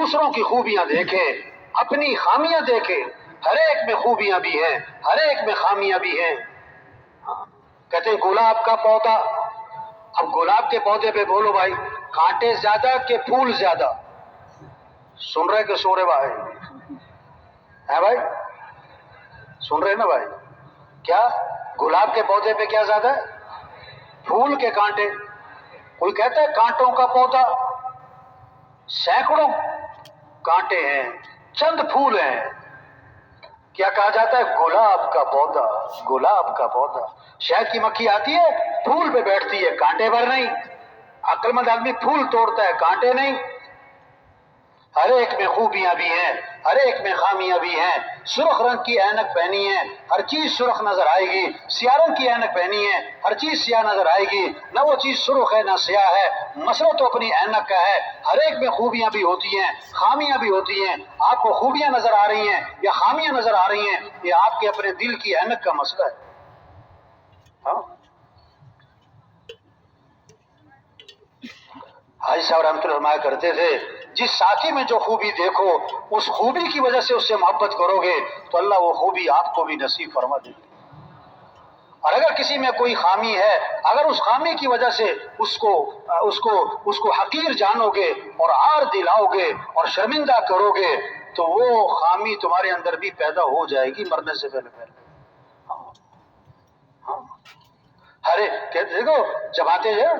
دوسروں کی خوبیاں دیکھے، اپنی خامیاں دیکھے. ہر ایک میں خوبیاں بھی ہیں، ہر ایک میں خامیاں بھی ہیں. کہتے ہیں گلاب کا پودا، اب گلاب کے پودے پہ بولو بھائی، کانٹے زیادہ کہ پھول زیادہ؟ سن رہے کہ سو رہے بھائی؟ ہے بھائی؟ سن رہے نا بھائی؟ کیا گلاب کے پودے پہ کیا زیادہ ہے؟ پھول کے کانٹے. کوئی کہتا ہے کانٹوں کا پودا، سینکڑوں کانٹے ہیں، چند پھول ہیں. کیا کہا جاتا ہے؟ گلاب کا پودا، گلاب کا پودا. شہد کی مکھی آتی ہے، پھول پہ بیٹھتی ہے، کانٹے پر نہیں. عقل مند آدمی پھول توڑتا ہے، کانٹے نہیں. ہر ایک میں خوبیاں بھی ہیں، ہر ایک میں خامیاں بھی ہیں. سرخ رنگ کی اینک پہنی ہے، ہر چیز سرخ نظر آئے گی. سیاہ رنگ کی اینک پہنی ہے، ہر چیز سیاہ نظر آئے گی. نہ وہ چیز سرخ ہے نہ سیاہ ہے، مسئلہ تو اپنی اینک کا ہے. ہر ایک میں خوبیاں بھی ہوتی ہیں، خامیاں بھی ہوتی ہیں. آپ کو خوبیاں نظر آ رہی ہیں یا خامیاں نظر آ رہی ہیں، یہ آپ کے اپنے دل کی اینک کا مسئلہ ہے. ہاں، حاجی صاحب رحمۃ اللہ فرمایا کرتے تھے، جس ساتھی میں جو خوبی دیکھو، اس خوبی کی وجہ سے اس سے محبت کرو گے تو اللہ وہ خوبی آپ کو بھی نصیب فرما دے گی. اور اگر کسی میں کوئی خامی ہے، اگر اس خامی کی وجہ سے اس کو حقیر جانو گے اور عار دلاؤ گے اور شرمندہ کرو گے تو وہ خامی تمہارے اندر بھی پیدا ہو جائے گی مرنے سے پہلے پہلے. ہاں، ارے دیکھو جب آتے ہیں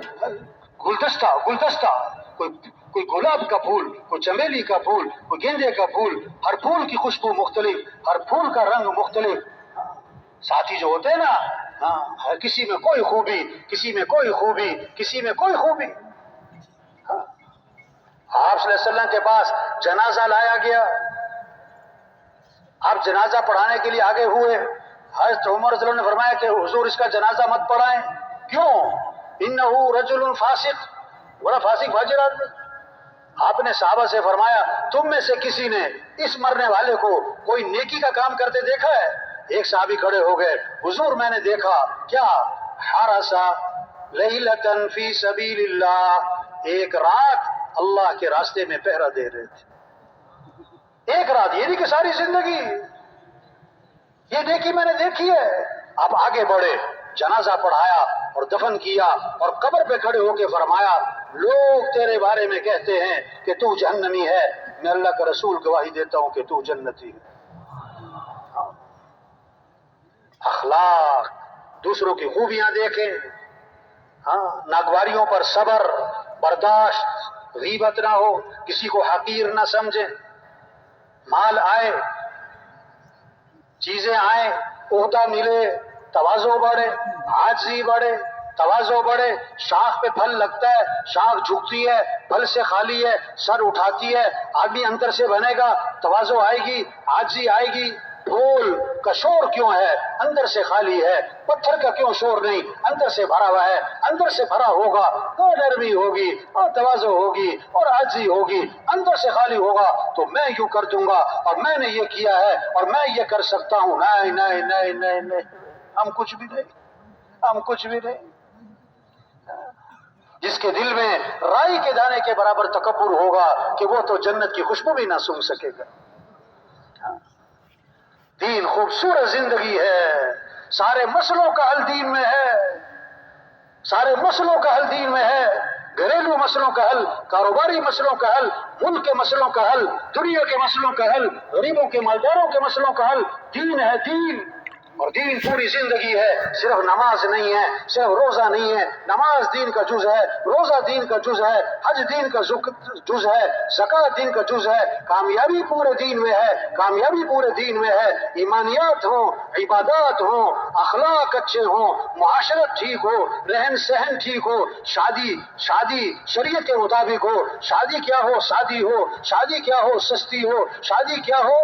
گلدستہ گلدستہ، کوئی گلاب کا پھول، کوئی چمیلی کا پھول، کوئی گیندے کا پھول، ہر پھول کی خوشبو مختلف، ہر پھول کا رنگ مختلف. ساتھی جو ہوتے ہیں نا، ہر کسی میں کوئی خوبی، کسی میں کوئی خوبی، کسی میں کوئی خوبی. آپ صلی اللہ علیہ وسلم کے پاس جنازہ لایا گیا، آپ جنازہ پڑھانے کے لیے آگے ہوئے. حضرت عمر رضی اللہ عنہ نے فرمایا کہ حضور اس کا جنازہ مت پڑھائیں. کیوں؟ انہو رجل فاسق، بڑا فاسق فاجر آدمی. آپ نے صحابہ سے فرمایا تم میں سے کسی نے اس مرنے والے کو کوئی نیکی کا کام کرتے دیکھا ہے؟ ایک صحابی کھڑے ہو گئے، حضور میں نے دیکھا. کیا؟ حرسا لیلۃ فی سبیل اللہ، ایک رات اللہ کے راستے میں پہرا دے رہے تھے. ایک رات، یہ نہیں کہ ساری زندگی. یہ نیکی میں نے دیکھی ہے. آپ آگے بڑھے، جنازہ پڑھایا اور دفن کیا اور قبر پہ کھڑے ہو کے فرمایا لوگ تیرے بارے میں کہتے ہیں کہ تو جہنمی ہے، میں اللہ کا رسول گواہی دیتا ہوں کہ تو جنتی ہے. اخلاق، دوسروں کی خوبیاں دیکھیں. ناگواریوں پر صبر، برداشت، غیبت نہ ہو، کسی کو حقیر نہ سمجھیں. مال آئے، چیزیں آئیں، عہدہ ملے، تواضع بڑھے، عاجزی بڑھے، تواضع بڑھے. شاخ پہ پھل لگتا ہے، شاخ جھکتی ہے، پھل سے خالی ہے، سر اٹھاتی ہے. آدمی اندر سے بنے گا، تواضع آئے گی، عاجزی آئے گی. ڈھول کا شور کیوں ہے؟ اندر سے خالی ہے. پتھر کا کیوں شور نہیں؟ اندر سے بھرا ہوا ہے. اندر سے بھرا ہوگا تو نرمی ہوگی اور تواضع ہوگی اور عاجزی ہوگی. اندر سے خالی ہوگا تو میں یوں کر دوں گا اور میں نے یہ کیا ہے اور میں یہ کر سکتا ہوں. نہیں نہیں نہیں نہیں نہیں، ہم کچھ بھی نہیں، ہم کچھ بھی نہیں. جس کے دل میں رائی کے دانے کے برابر تکبر ہوگا کہ وہ تو جنت کی خوشبو بھی نہ سونگھ سکے گا. دین خوبصورت زندگی ہے. سارے مسئلوں کا حل دین میں ہے، سارے مسئلوں کا حل دین میں ہے. گھریلو مسئلوں کا حل، کاروباری مسئلوں کا حل، ملک کے مسئلوں کا حل، دنیا کے مسئلوں کا حل، غریبوں کے مالداروں کے مسئلوں کا حل دین ہے. دین اور دین پوری زندگی ہے. صرف نماز نہیں ہے، صرف روزہ نہیں ہے. نماز دین کا جز ہے، روزہ دین کا جز ہے، حج دین کا جز ہے، زکوٰۃ دین کا جز ہے. کامیابی پورے دین میں ہے، کامیابی پورے دین میں ہے. ایمانیات ہوں، عبادات ہوں، اخلاق اچھے ہوں، معاشرت ٹھیک ہو، رہن سہن ٹھیک ہو. شادی شریعت کے مطابق ہو. شادی کیا ہو؟ سادی ہو. شادی کیا ہو؟ سستی ہو. شادی کیا ہو؟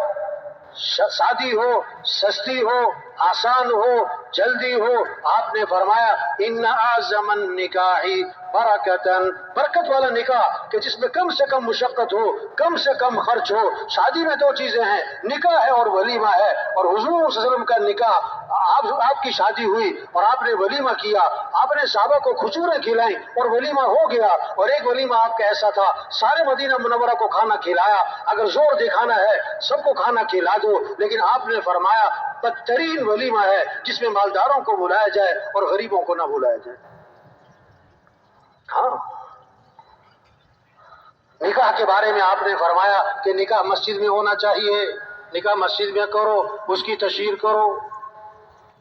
شادی ہو سستی ہو، آسان ہو، جلدی ہو. آپ نے فرمایا ان اعظم النکاح बरकतन, बरकत वाला निकाह कि जिसमें कम से कम मुशक्कत हो, कम से कम खर्च हो। शादी में दो चीजें हैं, निकाह है और वलीमा है। और हुजूर सल्लल्लाहु अलैहि वसल्लम का निकाह, आपकी शादी हुई और आपने वलीमा किया, आपने साहबा को खजूरें खिलाई और वलीमा हो गया। और एक वलीमा आपका ऐसा था, सारे मदीना मुनव्वरा को खाना खिलाया। अगर जोर दिखाना है सबको खाना खिला दो, लेकिन आपने फरमाया बदतरीन वलीमा है जिसमें मालदारों को बुलाया जाए और गरीबों को ना बुलाया जाए। हाँ, निकाह के बारे में आपने फरमाया कि निकाह मस्जिद में होना चाहिए, निकाह मस्जिद में करो, उसकी तशहीर करो।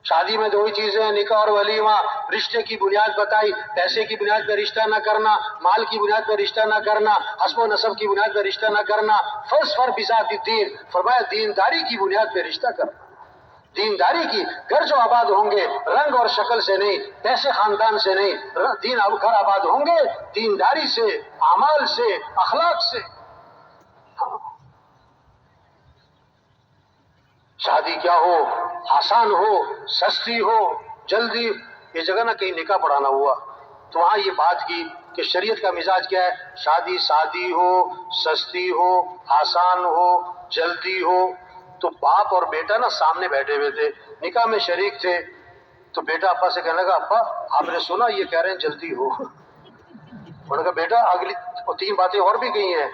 शादी में दो ही चीजें हैं, निकाह और वलीमा। रिश्ते की बुनियाद बताई, पैसे की बुनियाद पर रिश्ता न करना, माल की बुनियाद पर रिश्ता न करना, हस्ब नसब की बुनियाद पर रिश्ता न करना। फर्ज बिज़ाति दीन, फरमाया दीनदारी की बुनियाद पर रिश्ता करना। दीनदारी की, घर जो आबाद होंगे रंग और शक्ल से नहीं, पैसे खानदान से नहीं, दीन घर आबाद होंगे दीनदारी से, अमाल से, अखलाक से। शादी क्या हो, आसान हो, सस्ती हो, जल्दी। ये जगह ना कहीं निकाह पढ़ाना हुआ तो वहां ये बात की कि शरीयत का मिजाज क्या है, शादी सादी हो, सस्ती हो, आसान हो, जल्दी हो। तो बाप और बेटा ना सामने बैठे हुए थे, निकाह में शरीक थे। तो बेटा अब्बा से कहने लगा, अब्बा आपने सुना ये कह रहे हैं जल्दी हो। उन्होंने कहा बेटा अगली 3 बातें और भी कही हैं,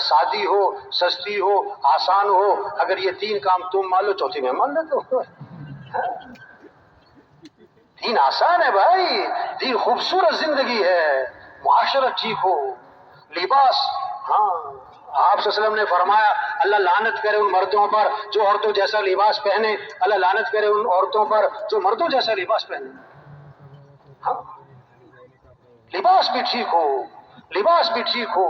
शादी हो, सस्ती हो, आसान हो। अगर ये 3 काम तुम मान लो, चौथी मैं मान लेता हूं। दीन आसान है भाई, दीन खूबसूरत जिंदगी है, मुआशरत ठीक हो, लिबास। हाँ, आप सल्लल्लाहु अलैहि वसल्लम ने फरमाया अल्लाह लानत करे उन मर्दों पर जो औरतों जैसा लिबास पहने, अल्लाह लानत करे उन औरतों पर जो मर्दों जैसा लिबास पहने। हाँ, लिबास भी ठीक हो, लिबास भी ठीक हो।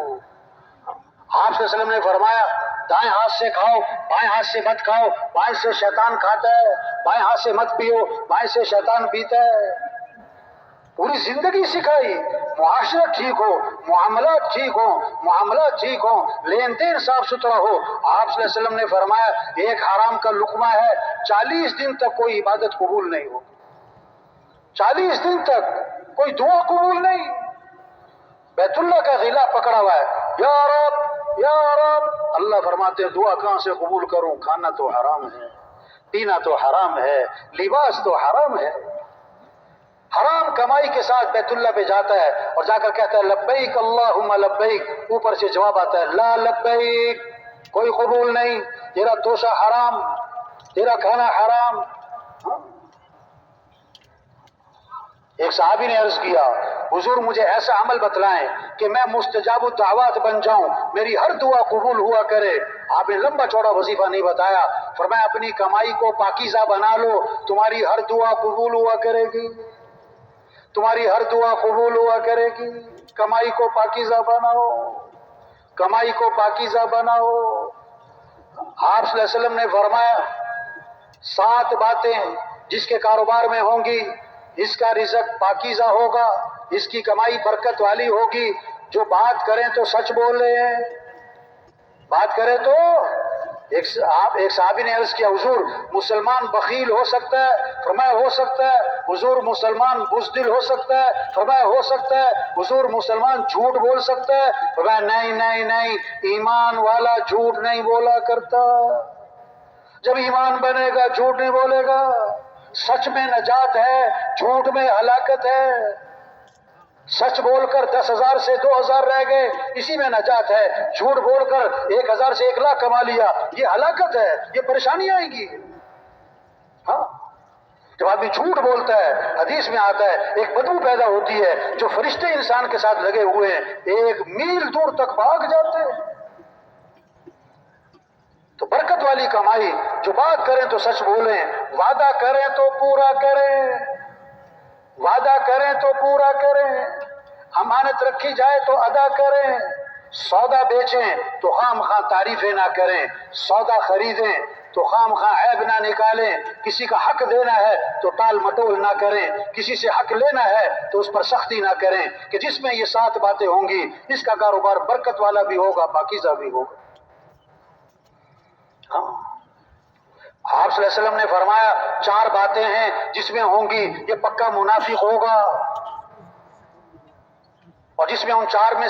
आप सल्लल्लाहु अलैहि वसल्लम ने फरमाया दाएं हाथ से खाओ, बाएं हाथ से मत खाओ, बाएं से शैतान खाता है, बाएं हाथ से मत पियो, बाएं से शैतान पीता है। पूरी जिंदगी सिखाई, मुआशरत ठीक हो, मुआमलात ठीक हो, मुआमलात ठीक हो, लेन देन साफ सुथरा हो। आप सल्लल्लाहु अलैहि वसल्लम ने फरमाया एक हराम का लुकमा है, 40 दिन तक कोई इबादत कबूल नहीं हो, 40 दिन तक कोई दुआ कबूल नहीं। बैतुल्लाह का गिला पकड़ा हुआ है, या रब या रब। अल्लाह फरमाते हैं दुआ कहां से कबूल करूं, खाना तो हराम है, पीना तो हराम है, लिबास तो हराम है। हराम कमाई के साथ बैतुल्लाह पे जाता है और जाकर कहता है लब्बैक अल्लाहुम्मा लब्बैक। ऊपर से जवाब आता है ला लब्बैक, कोई कबूल नहीं, तेरा तोशा हराम, तेरा खाना हराम। एक सहाबी ने अर्ज किया हुजूर मुझे ऐसा अमल बतलाएं कि मैं मुस्तजाबु दावत बन जाऊं, मेरी हर दुआ कबूल हुआ करे। आपने लंबा चौड़ा वजीफा नहीं बताया, फरमाया अपनी कमाई को पाकीज़ा बना लो, तुम्हारी हर दुआ कबूल हुआ करेगी, तुम्हारी हर दुआ कबूल हुआ करेगी। कमाई को पाकीज़ा बनाओ, कमाई को पाकीज़ा बनाओ। आप सल्लल्लाहु अलैहि वसल्लम ने फरमाया 7 बातें जिसके कारोबार में होंगी, इसका रिज़्क पाकीज़ा होगा, इसकी कमाई बरकत वाली होगी। जो बात करें तो सच बोले, बात करें तो एक साहबी ने अर्ज किया हुजूर मुसलमान बखील हो सकता है? फरमाया हो सकता है। हुजूर मुसलमान बुज़दिल हो सकता है? फरमाया हो सकता है। हुजूर मुसलमान झूठ बोल सकता है? फरमाया नहीं नहीं नहीं, ईमान वाला झूठ नहीं बोला करता। जब ईमान बनेगा झूठ नहीं बोलेगा। सच में नजात है, झूठ में हलाकत है। सच बोलकर 10,000 से 2,000 रह गए, इसी में नजात है। झूठ बोलकर 1,000 से 1,00,000 कमा लिया, ये हलाकत है, ये परेशानी आएगी। हाँ, जब आदमी झूठ बोलता है, हदीस में आता है एक बदबू पैदा होती है, जो फरिश्ते इंसान के साथ लगे हुए हैं 1 मील दूर तक भाग जाते हैं। तो बरकत वाली कमाई, जो बात करें तो सच बोलें, वादा करें तो पूरा करें, वादा करें तो पूरा करें, अमानत रखी जाए तो अदा करें, सौदा बेचें तो खामखा तारीफें ना करें, सौदा खरीदें तो खामखा ऐब ना निकालें, किसी का हक देना है तो टाल मटोल ना करें, किसी से हक लेना है तो उस पर सख्ती ना करें। कि जिसमें ये 7 बातें होंगी, इसका कारोबार बरकत वाला भी होगा, पाकीज़ा भी होगा। हाँ, आप सल्लल्लाहु अलैहि वसल्लम ने फरमाया 4 बातें हैं जिसमें होंगी ये पक्का मुनाफिक होगा। اور جس میں ان چار میں سے